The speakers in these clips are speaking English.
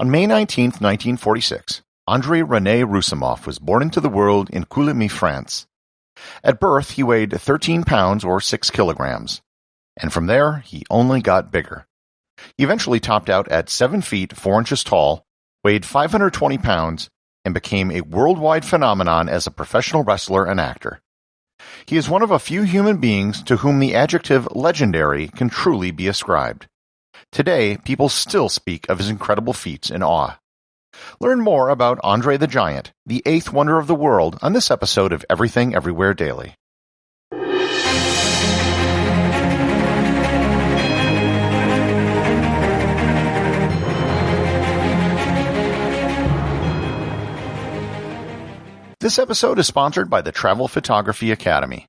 On May 19, 1946, André René Roussimoff was born into the world in Coulommiers, France. At birth, he weighed 13 pounds or 6 kilograms. And from there, he only got bigger. He eventually topped out at 7 feet 4 inches tall, weighed 520 pounds, and became a worldwide phenomenon as a professional wrestler and actor. He is one of a few human beings to whom the adjective legendary can truly be ascribed. Today, people still speak of his incredible feats in awe. Learn more about André the Giant, the eighth wonder of the world, on this episode of Everything Everywhere Daily. This episode is sponsored by the Travel Photography Academy.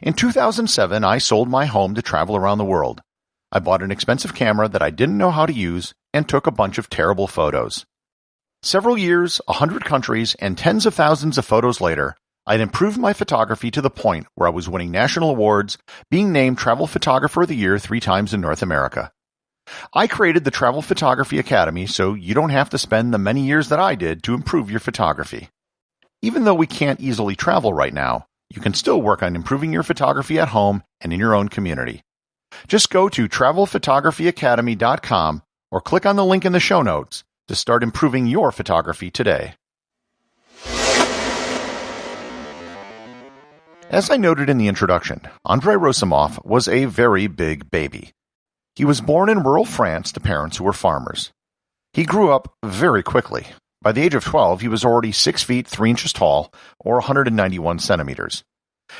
In 2007, I sold my home to travel around the world. I bought an expensive camera that I didn't know how to use and took a bunch of terrible photos. Several years, 100 countries, and tens of thousands of photos later, I'd improved my photography to the point where I was winning national awards, being named Travel Photographer of the Year 3 times in North America. I created the Travel Photography Academy so you don't have to spend the many years that I did to improve your photography. Even though we can't easily travel right now, you can still work on improving your photography at home and in your own community. Just go to travelphotographyacademy.com or click on the link in the show notes to start improving your photography today. As I noted in the introduction, André Roussimoff was a very big baby. He was born in rural France to parents who were farmers. He grew up very quickly. By the age of 12, he was already 6 feet 3 inches tall, or 191 centimeters.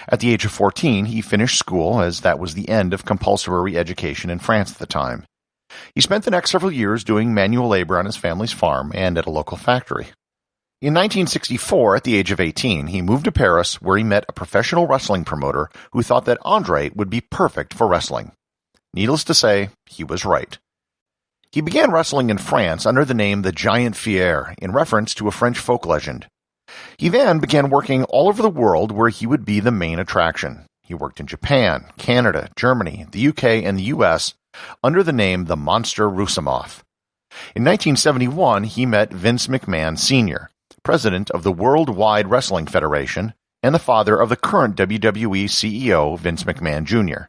At the age of 14, he finished school, as that was the end of compulsory education in France at the time. He spent the next several years doing manual labor on his family's farm and at a local factory. In 1964, at the age of 18, he moved to Paris, where he met a professional wrestling promoter who thought that André would be perfect for wrestling. Needless to say, he was right. He began wrestling in France under the name the Giant Fier, in reference to a French folk legend. He then began working all over the world where he would be the main attraction. He worked in Japan, Canada, Germany, the UK, and the US under the name the Monster Roussimoff. In 1971, he met Vince McMahon Sr., president of the Worldwide Wrestling Federation and the father of the current WWE CEO, Vince McMahon Jr.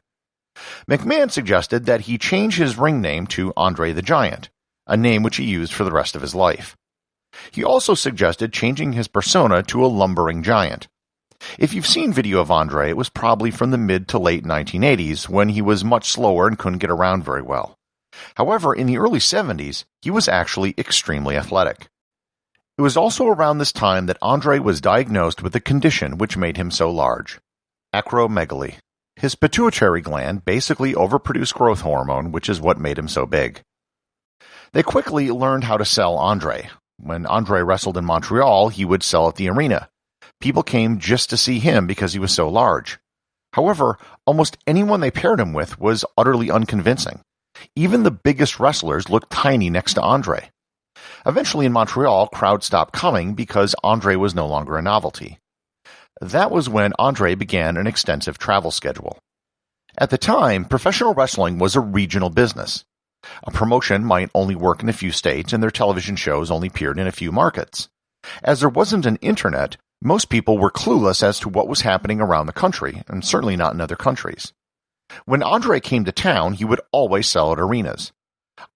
McMahon suggested that he change his ring name to André the Giant, a name which he used for the rest of his life. He also suggested changing his persona to a lumbering giant. If you've seen video of André, it was probably from the mid to late 1980s, when he was much slower and couldn't get around very well. However, in the early 70s, he was actually extremely athletic. It was also around this time that André was diagnosed with a condition which made him so large: acromegaly. His pituitary gland basically overproduced growth hormone, which is what made him so big. They quickly learned how to sell André. When André wrestled in Montreal, he would sell at the arena. People came just to see him because he was so large. However, almost anyone they paired him with was utterly unconvincing. Even the biggest wrestlers looked tiny next to André. Eventually in Montreal, crowds stopped coming because André was no longer a novelty. That was when André began an extensive travel schedule. At the time, professional wrestling was a regional business. A promotion might only work in a few states, and their television shows only appeared in a few markets. As there wasn't an internet, most people were clueless as to what was happening around the country, and certainly not in other countries. When André came to town, he would always sell at arenas.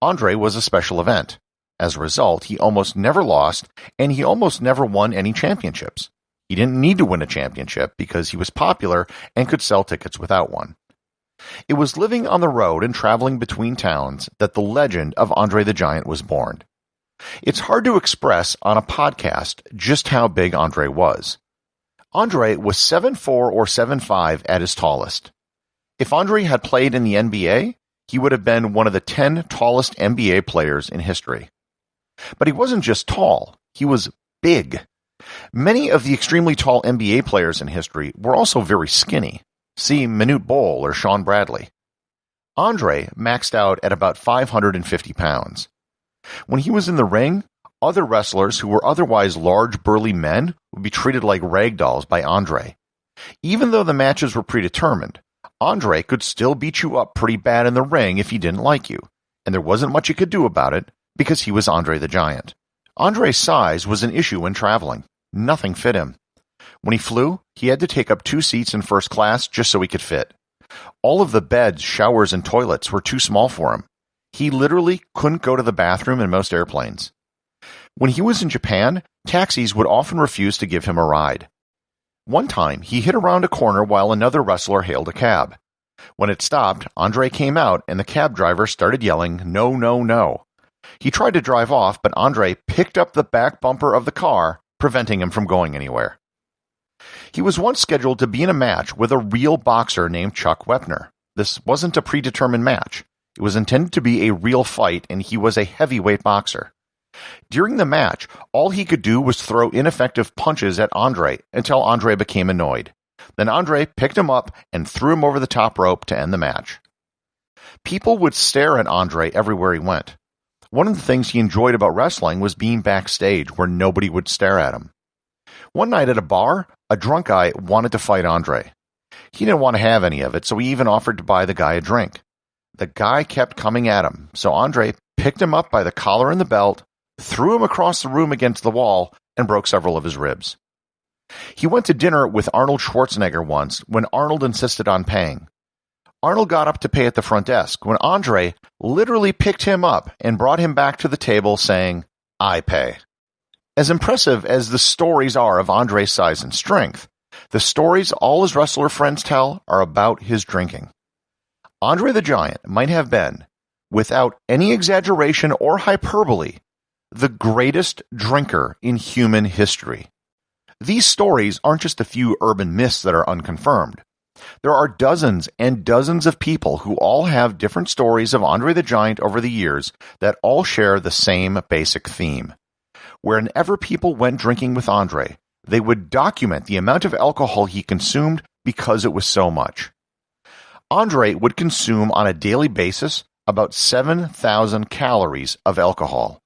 André was a special event. As a result, he almost never lost, and he almost never won any championships. He didn't need to win a championship because he was popular and could sell tickets without one. It was living on the road and traveling between towns that the legend of André the Giant was born. It's hard to express on a podcast just how big André was. André was 7'4" or 7'5" at his tallest. If André had played in the NBA, he would have been one of the 10 tallest NBA players in history. But he wasn't just tall, he was big. Many of the extremely tall NBA players in history were also very skinny. See Manute Bol or Sean Bradley. André maxed out at about 550 pounds. When he was in the ring, other wrestlers who were otherwise large, burly men would be treated like rag dolls by André. Even though the matches were predetermined, André could still beat you up pretty bad in the ring if he didn't like you, and there wasn't much he could do about it because he was Andre the Giant. Andre's size was an issue when traveling. Nothing fit him. When he flew, he had to take up 2 seats in first class just so he could fit. All of the beds, showers, and toilets were too small for him. He literally couldn't go to the bathroom in most airplanes. When he was in Japan, taxis would often refuse to give him a ride. One time, he hid around a corner while another wrestler hailed a cab. When it stopped, Andre came out and the cab driver started yelling, "No, no, no." He tried to drive off, but Andre picked up the back bumper of the car, preventing him from going anywhere. He was once scheduled to be in a match with a real boxer named Chuck Wepner. This wasn't a predetermined match. It was intended to be a real fight, and he was a heavyweight boxer. During the match, all he could do was throw ineffective punches at Andre until Andre became annoyed. Then Andre picked him up and threw him over the top rope to end the match. People would stare at Andre everywhere he went. One of the things he enjoyed about wrestling was being backstage where nobody would stare at him. One night at a bar, a drunk guy wanted to fight Andre. He didn't want to have any of it, so he even offered to buy the guy a drink. The guy kept coming at him, so Andre picked him up by the collar and the belt, threw him across the room against the wall, and broke several of his ribs. He went to dinner with Arnold Schwarzenegger once when Arnold insisted on paying. Arnold got up to pay at the front desk when Andre literally picked him up and brought him back to the table saying, "I pay." As impressive as the stories are of Andre's size and strength, the stories all his wrestler friends tell are about his drinking. Andre the Giant might have been, without any exaggeration or hyperbole, the greatest drinker in human history. These stories aren't just a few urban myths that are unconfirmed. There are dozens and dozens of people who all have different stories of Andre the Giant over the years that all share the same basic theme. Whenever people went drinking with Andre, they would document the amount of alcohol he consumed because it was so much. Andre would consume on a daily basis about 7,000 calories of alcohol.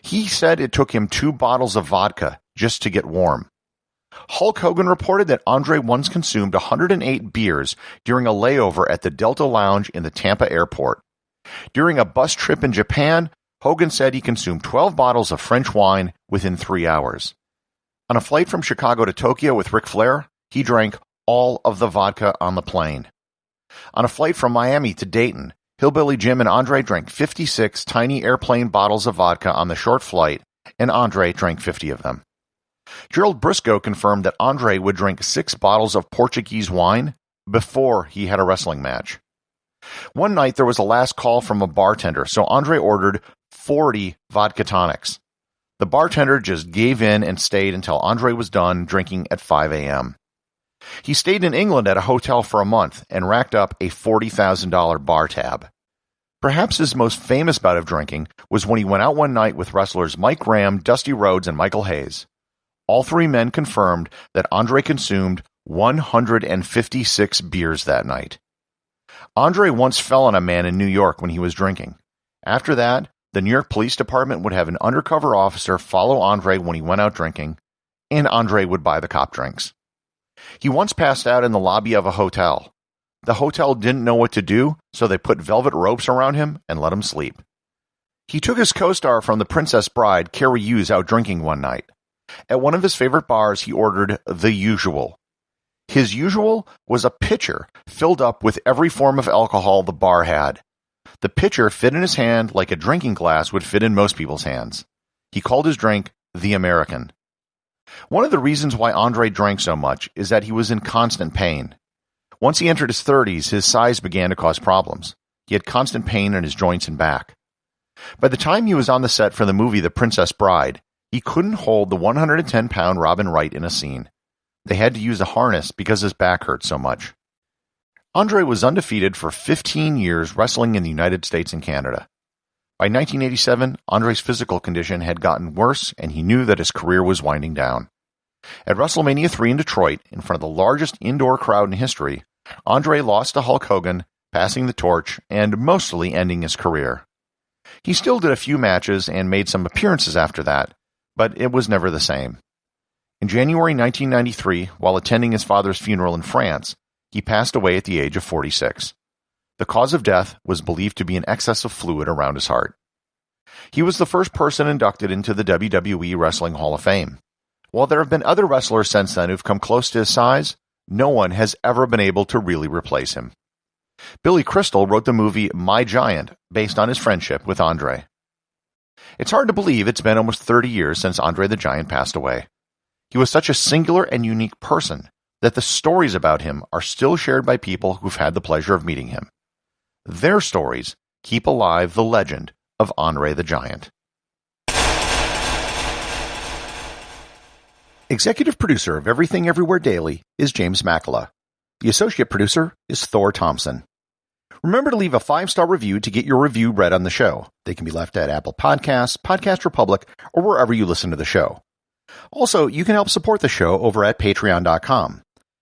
He said it took him 2 bottles of vodka just to get warm. Hulk Hogan reported that Andre once consumed 108 beers during a layover at the Delta Lounge in the Tampa airport. During a bus trip in Japan, Hogan said he consumed 12 bottles of French wine within 3 hours. On a flight from Chicago to Tokyo with Ric Flair, he drank all of the vodka on the plane. On a flight from Miami to Dayton, Hillbilly Jim and Andre drank 56 tiny airplane bottles of vodka on the short flight, and Andre drank 50 of them. Gerald Briscoe confirmed that Andre would drink 6 bottles of Portuguese wine before he had a wrestling match. One night there was a last call from a bartender, so Andre ordered 40 vodka tonics. The bartender just gave in and stayed until Andre was done drinking at 5 a.m. He stayed in England at a hotel for a month and racked up a $40,000 bar tab. Perhaps his most famous bout of drinking was when he went out one night with wrestlers Mike Graham, Dusty Rhodes, and Michael Hayes. All 3 men confirmed that Andre consumed 156 beers that night. Andre once fell on a man in New York when he was drinking. After that, the New York Police Department would have an undercover officer follow Andre when he went out drinking, and Andre would buy the cop drinks. He once passed out in the lobby of a hotel. The hotel didn't know what to do, so they put velvet ropes around him and let him sleep. He took his co-star from The Princess Bride, Carrie Hughes, out drinking one night. At one of his favorite bars, he ordered the usual. His usual was a pitcher filled up with every form of alcohol the bar had. The pitcher fit in his hand like a drinking glass would fit in most people's hands. He called his drink the American. One of the reasons why Andre drank so much is that he was in constant pain. Once he entered his 30s, his size began to cause problems. He had constant pain in his joints and back. By the time he was on the set for the movie The Princess Bride, he couldn't hold the 110-pound Robin Wright in a scene. They had to use a harness because his back hurt so much. Andre was undefeated for 15 years wrestling in the United States and Canada. By 1987, Andre's physical condition had gotten worse, and he knew that his career was winding down. At WrestleMania 3 in Detroit, in front of the largest indoor crowd in history, Andre lost to Hulk Hogan, passing the torch and mostly ending his career. He still did a few matches and made some appearances after that, but it was never the same. In January 1993, while attending his father's funeral in France, he passed away at the age of 46. The cause of death was believed to be an excess of fluid around his heart. He was the first person inducted into the WWE Wrestling Hall of Fame. While there have been other wrestlers since then who've come close to his size, no one has ever been able to really replace him. Billy Crystal wrote the movie My Giant based on his friendship with Andre. It's hard to believe it's been almost 30 years since Andre the Giant passed away. He was such a singular and unique person that the stories about him are still shared by people who've had the pleasure of meeting him. Their stories keep alive the legend of Andre the Giant. Executive producer of Everything Everywhere Daily is James Makala. The associate producer is Thor Thompson. Remember to leave a 5-star review to get your review read on the show. They can be left at Apple Podcasts, Podcast Republic, or wherever you listen to the show. Also, you can help support the show over at Patreon.com.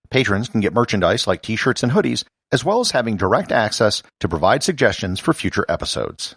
Patrons can get merchandise like t-shirts and hoodies, as well as having direct access to provide suggestions for future episodes.